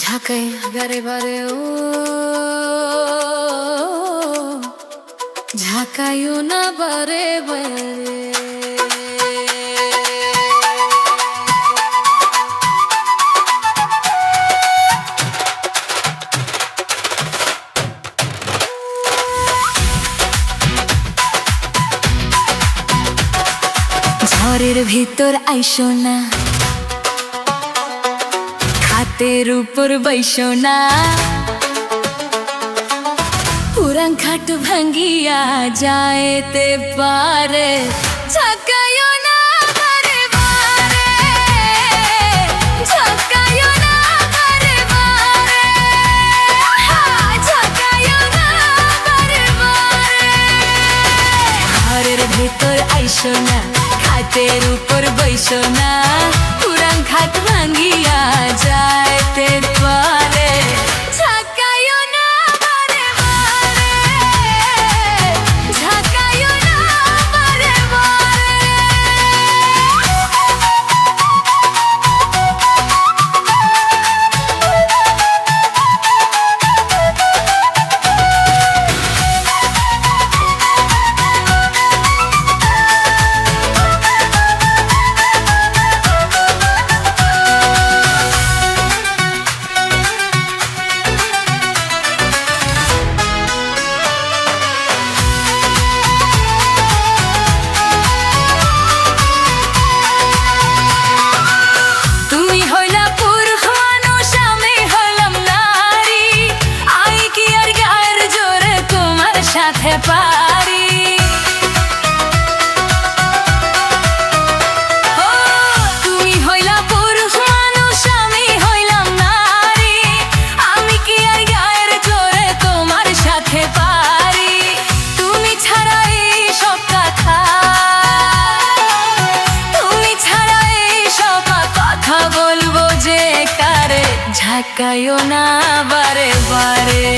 ঝাঁকাই বারে বারে ও ঝাঁকাইও না বারে বারে। ঝড়ের ভিতর আইসো না, খাটের উপর বইসো না, পুরান খাট ভাঙ্গিয়া যাইতে পারে। ঝাঁকাইও না বারে বারে, ঝাঁকাইও না বারে বারে, ঝাঁকাইও না বারে বারে। ঘরের ভিতর আইসো না, খাটের উপর বইসো না, পুরান খাট ভাঙ্গিয়া যাইতে পারে। ঝাঁকাইও না বারে বারে, ঝাঁকাইও না বারে বারে। সাথে পারি তুমি হইলা পুরুষ মানুষ, আমি হইলাম নারী, আমি কি আর গায়ের জোরে তোমার সাথে পারি? তুমি ছাড়া এই সব কথা, তুমি ছাড়া এই সব কথা বলবো যে কারে? ঝাঁকাইও না বারে বারে।